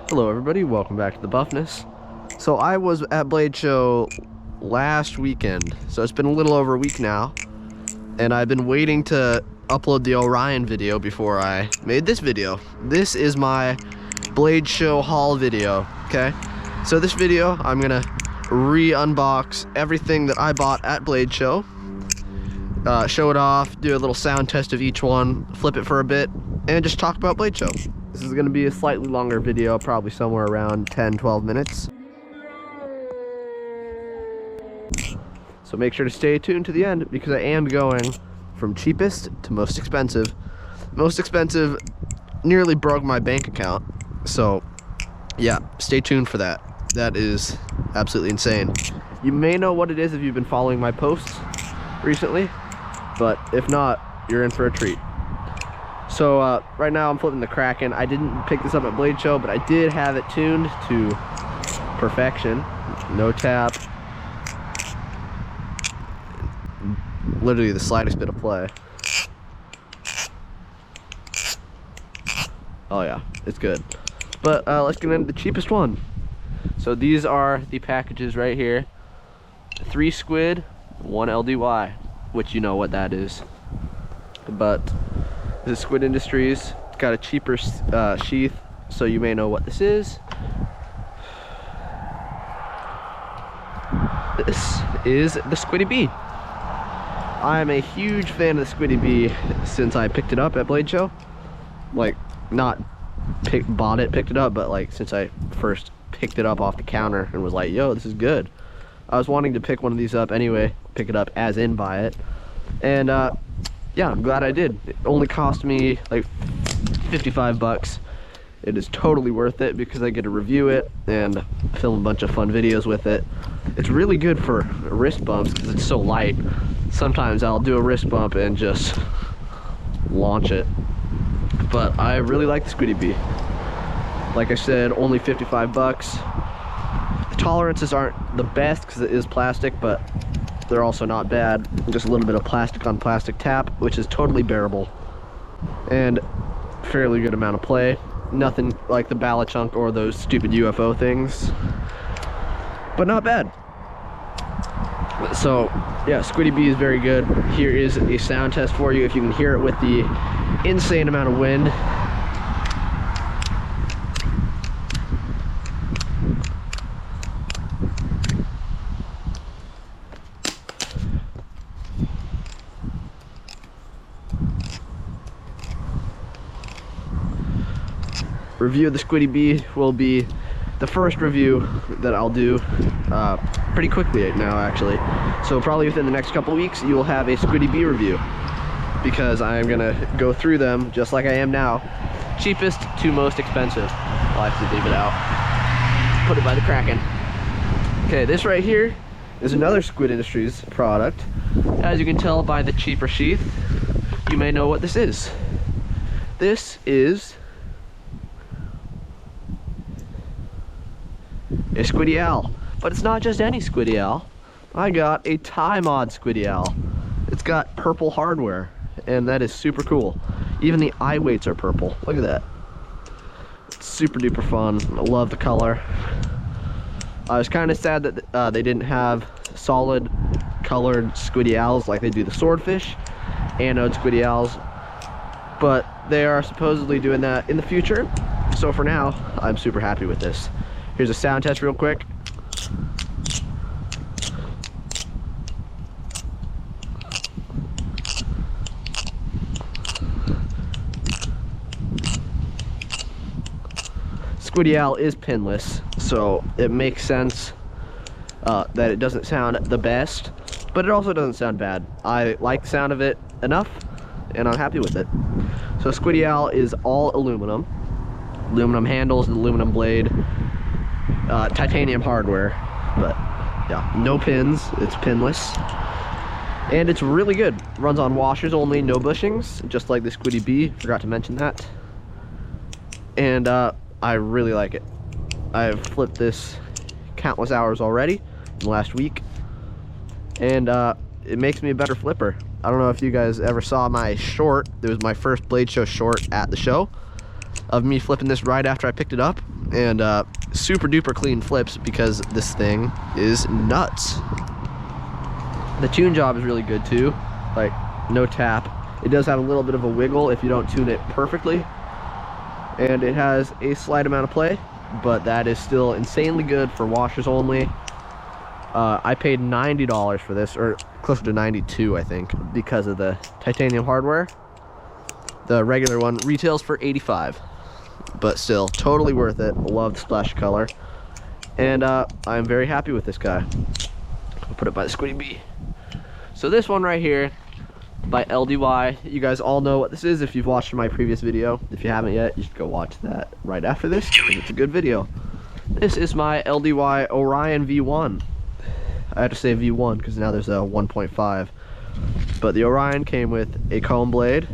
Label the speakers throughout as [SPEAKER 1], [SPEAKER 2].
[SPEAKER 1] Hello everybody, welcome back to the Buffness. So I was at Blade Show last weekend, so it's been a little over a week now, and I've been waiting to upload the Orion video before I made this video. This is my Blade Show haul video, okay? So this video, I'm gonna re-unbox everything that I bought at Blade Show, show it off, do a little sound test of each one, flip it for a bit, and just talk about Blade Show. This is going to be a slightly longer video, probably somewhere around 10-12 minutes. So make sure to stay tuned to the end because I am going from cheapest to most expensive. Most expensive nearly broke my bank account. So yeah, stay tuned for that. That is absolutely insane. You may know what it is if you've been following my posts recently, but if not, you're in for a treat. So right now I'm flipping the Kraken. I didn't pick this up at Blade Show, but I did have it tuned to perfection. No tap. Literally the slightest bit of play. Oh yeah, it's good. But let's get into the cheapest one. So these are the packages right here. 3 Squid, 1 LDY, which you know what that is. But this is Squid Industries. It's got a cheaper sheath, so you may know what this is. This is the Squiddy B. I'm a huge fan of the Squiddy B since I picked it up at Blade Show. Like, not bought it, picked it up, but like since I first picked it up off the counter and was like, yo, this is good. I was wanting to pick one of these up anyway, pick it up as in buy it. And yeah, I'm glad I did. It only cost me like 55 bucks. It is totally worth it because I get to review it and film a bunch of fun videos with it. It's really good for wrist bumps because it's so light. Sometimes I'll do a wrist bump and just launch it. But I really like the Squiddy B. Like I said, only 55 bucks. The tolerances aren't the best because it is plastic, but they're also not bad. Just a little bit of plastic on plastic tap, which is totally bearable. And fairly good amount of play. Nothing like the balisong or those stupid UFO things. But not bad. So yeah, Squiddy B is very good. Here is a sound test for you if you can hear it with the insane amount of wind. Review of the Squiddy B will be the first review that I'll do pretty quickly now, actually. So probably within the next couple weeks you will have a Squiddy B review because I am gonna go through them just like I am now, cheapest to most expensive. I'll have to leave it out, put it by the Kraken. Okay, this right here is another Squid Industries product. As you can tell by the cheaper sheath, you may know what this is. This is a Squiddy Owl, but it's not just any Squiddy Owl. I got a tie-mod Squiddy Owl. It's got purple hardware, and that is super cool. Even the eye weights are purple. Look at that. It's super duper fun. I love the color. I was kind of sad that they didn't have solid colored Squiddy Owls like they do the swordfish anode Squiddy Owls, but they are supposedly doing that in the future. So for now, I'm super happy with this. Here's a sound test real quick. Squiddy Owl is pinless, so it makes sense that it doesn't sound the best, but it also doesn't sound bad. I like the sound of it enough, and I'm happy with it. So Squiddy Owl is all aluminum. Aluminum handles, aluminum blade. Titanium hardware, but yeah, no pins, it's pinless, and it's really good. Runs on washers only, no bushings, just like the Squiddy B, forgot to mention that. And I really like it. I've flipped this countless hours already in the last week, and it makes me a better flipper. I don't know if you guys ever saw my short. It was my first Blade Show short at the show of me flipping this right after I picked it up. and super duper clean flips because this thing is nuts. The tune job is really good too, like no tap. It does have a little bit of a wiggle if you don't tune it perfectly, and it has a slight amount of play, but that is still insanely good for washers only. I paid $90 for this, or closer to 92 I think, because of the titanium hardware. The regular one retails for 85, but still totally worth it. Love the splash color, and I'm very happy with this guy. I'll put it by the Squiddy B. So this one right here by LDY, you guys all know what this is if you've watched my previous video. If you haven't yet, you should go watch that right after this, because it's a good video. This is my LDY Orion V1. I had to say V1 because now there's a 1.5, but the Orion came with a comb blade,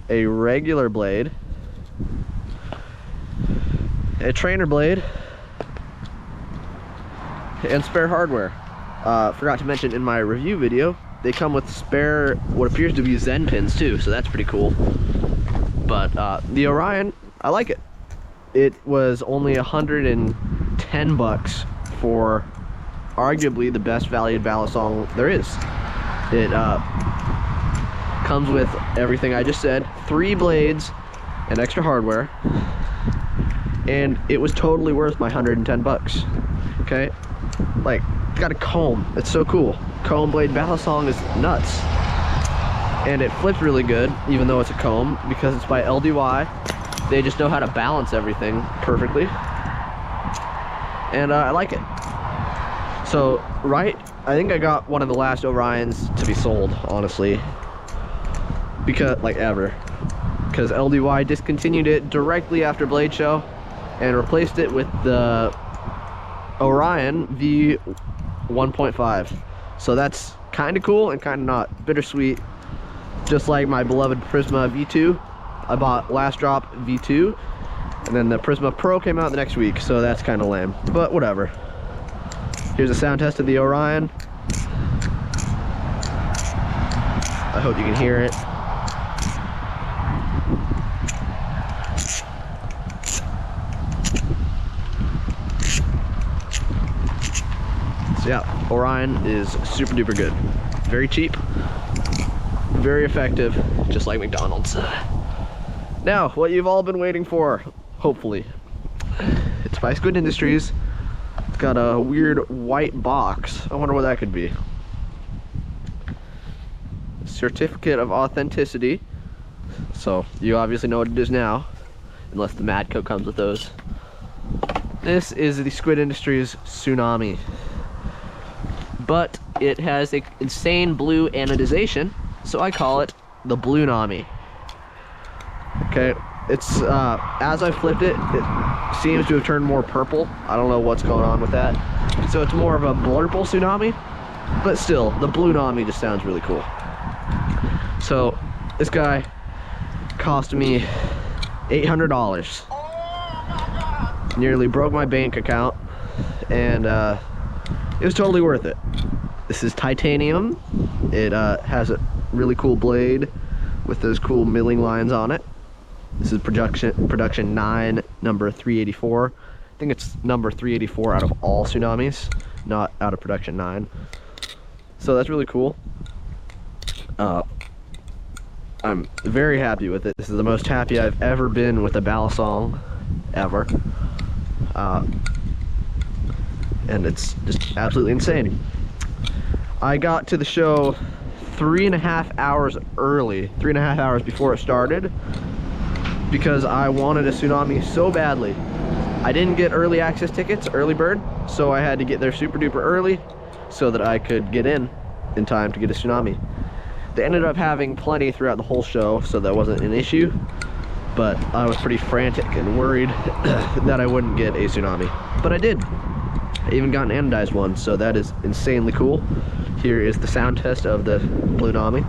[SPEAKER 1] a regular blade, a trainer blade, and spare hardware. Forgot to mention in my review video, they come with spare what appears to be Zen pins too, so that's pretty cool. But the Orion, I like it. It was only 110 bucks for arguably the best valued balisong there is. It comes with everything I just said, 3 blades and extra hardware, and it was totally worth my 110 bucks. Okay, like, it's got a comb. It's so cool. Comb blade balisong is nuts, and it flips really good even though it's a comb, because it's by LDY. They just know how to balance everything perfectly, and I like it. So right, I think I got one of the last Orions to be sold, honestly, because like ever, because LDY discontinued it directly after Blade Show and replaced it with the Orion V 1.5. So that's kind of cool and kind of not. Bittersweet. Just like my beloved Prisma V2. I bought Last Drop V2, and then the Prisma Pro came out the next week, so that's kind of lame, but whatever. Here's a sound test of the Orion. I hope you can hear it. So yeah, Orion is super duper good. Very cheap, very effective, just like McDonald's. Now, what you've all been waiting for, hopefully. It's by Squid Industries. It's got a weird white box. I wonder what that could be. Certificate of authenticity. So, you obviously know what it is now, unless the Madco comes with those. This is the Squid Industries Tsunami. But it has an insane blue anodization, so I call it the Blue Nami. Okay, it's as I flipped it, it seems to have turned more purple. I don't know what's going on with that. So it's more of a blurple Tsunami, but still, the Blue Nami just sounds really cool. So this guy cost me $800. Nearly broke my bank account, and it was totally worth it. This is titanium. It has a really cool blade with those cool milling lines on it. This is production 9, number 384. I think it's number 384 out of all Tsunamis, not out of production 9. So that's really cool. I'm very happy with it. This is the most happy I've ever been with a balisong, ever. And it's just absolutely insane. I got to the show 3.5 hours early, 3.5 hours before it started, because I wanted a Tsunami so badly. I didn't get early access tickets, early bird, so I had to get there super duper early so that I could get in time to get a Tsunami. They ended up having plenty throughout the whole show, so that wasn't an issue, but I was pretty frantic and worried that I wouldn't get a Tsunami, but I did. I even got an anodized one, so that is insanely cool. Here is the sound test of the Blue Nami.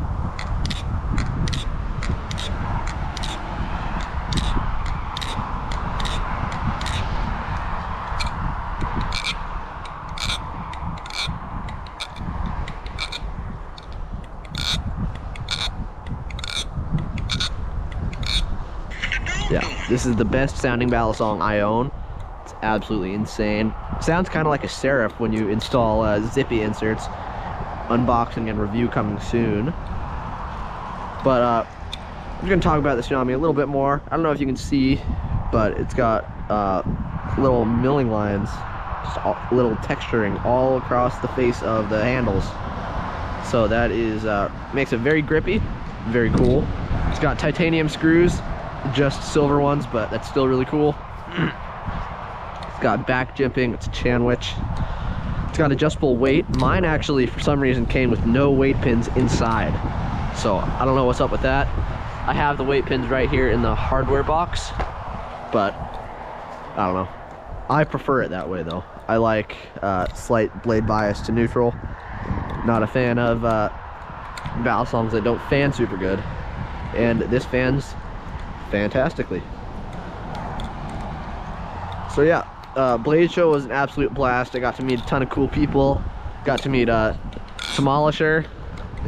[SPEAKER 1] Yeah, This is the best sounding balisong I own. It's absolutely insane. Sounds kind of like a Seraph when you install Zippy inserts. Unboxing and review coming soon. But I'm just gonna talk about the Tsunami a little bit more. I don't know if you can see, but it's got little milling lines, just little texturing all across the face of the handles. So that is makes it very grippy, very cool. It's got titanium screws, just silver ones, but that's still really cool. It's got back jimping, it's a Chanwich. It's got adjustable weight. Mine actually, for some reason, came with no weight pins inside. So I don't know what's up with that. I have the weight pins right here in the hardware box, but I don't know. I prefer it that way though. I like slight blade bias to neutral. Not a fan of balisongs that don't fan super good. And this fans fantastically. So yeah, Blade Show was an absolute blast. I got to meet a ton of cool people. Got to meet Demolisher.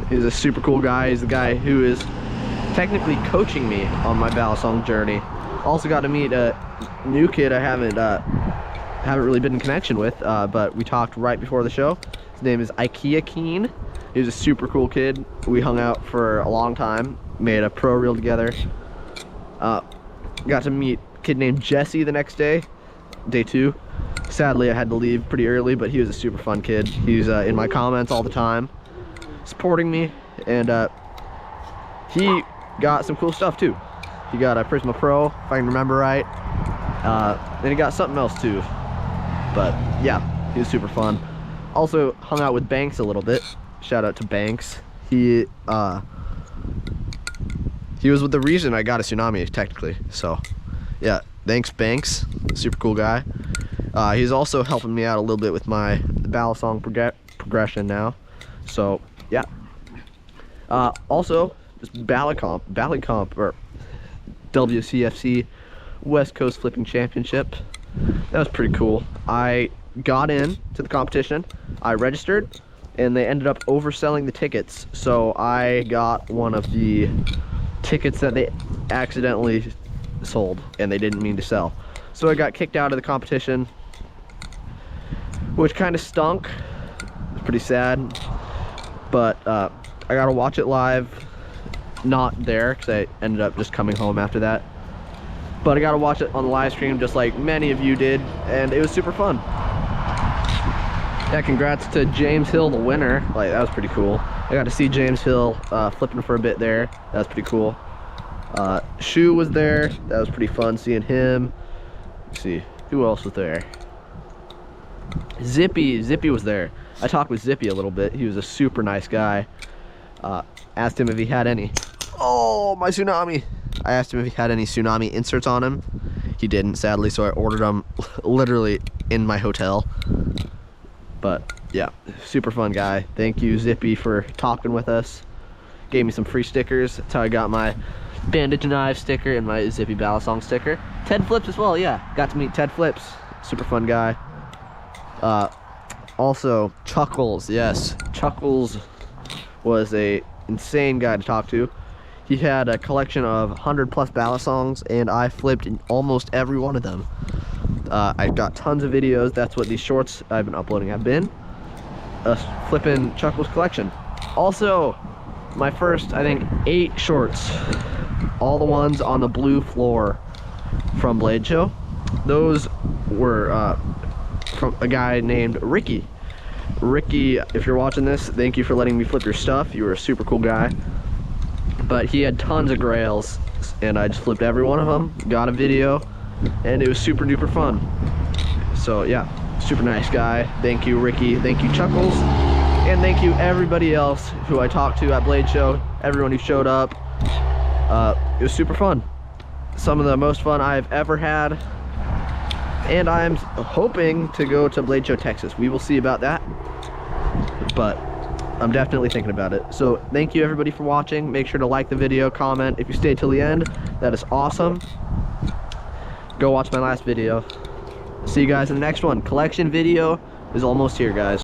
[SPEAKER 1] He's a super cool guy. He's the guy who is technically coaching me on my balisong journey. Also got to meet a new kid I haven't really been in connection with, but we talked right before the show. His name is IKEA Keen. He was a super cool kid. We hung out for a long time, made a pro reel together. Got to meet a kid named Jesse the next day, day 2. Sadly, I had to leave pretty early, but he was a super fun kid. He's in my comments all the time, supporting me, and he got some cool stuff too. He got a Prisma Pro, if I can remember right. Then he got something else too. But yeah, he was super fun. Also hung out with Banks a little bit. Shout out to Banks. He was with the reason I got a Tsunami technically. So yeah, thanks Banks, super cool guy. He's also helping me out a little bit with my balisong progression now. So yeah. Also just Ballycomp or WCFC West Coast Flipping Championship. That was pretty cool. I got in to the competition, I registered, and they ended up overselling the tickets. So I got one of the tickets that they accidentally sold and they didn't mean to sell. So I got kicked out of the competition, which kind of stunk. It's pretty sad, but I got to watch it live. Not there because I ended up just coming home after that, but I got to watch it on the live stream just like many of you did, and it was super fun. Yeah, congrats to James Hill, the winner. Like, that was pretty cool. I got to see James Hill flipping for a bit there. That was pretty cool. Shu was there. That was pretty fun seeing him. Let's see, who else was there? Zippy was there. I talked with Zippy a little bit. He was a super nice guy. Asked him if he had any. Oh, my Tsunami! I asked him if he had any Tsunami inserts on him. He didn't, sadly, so I ordered them literally in my hotel. But yeah, super fun guy. Thank you, Zippy, for talking with us. Gave me some free stickers. That's how I got my Bandage Knife sticker and my Zippy Balisong sticker. Ted Flips as well, yeah. Got to meet Ted Flips. Super fun guy. Also, Chuckles, yes. Chuckles was a insane guy to talk to. He had a collection of 100+ balisongs, and I flipped in almost every one of them. I got tons of videos. That's what these shorts I've been uploading have been. Flipping Chuckles collection. Also, my first, I think, 8 shorts. All the ones on the blue floor from Blade Show. Those were from a guy named Ricky. Ricky, if you're watching this, thank you for letting me flip your stuff. You were a super cool guy. But he had tons of grails, and I just flipped every one of them, got a video, and it was super duper fun. So yeah, super nice guy. Thank you, Ricky. Thank you, Chuckles. And thank you everybody else who I talked to at Blade Show, everyone who showed up. It was super fun. Some of the most fun I've ever had. And I'm hoping to go to Blade Show, Texas. We will see about that. But I'm definitely thinking about it. So thank you everybody for watching. Make sure to like the video, comment. If you stayed till the end, that is awesome. Go watch my last video. See you guys in the next one. Collection video is almost here, guys.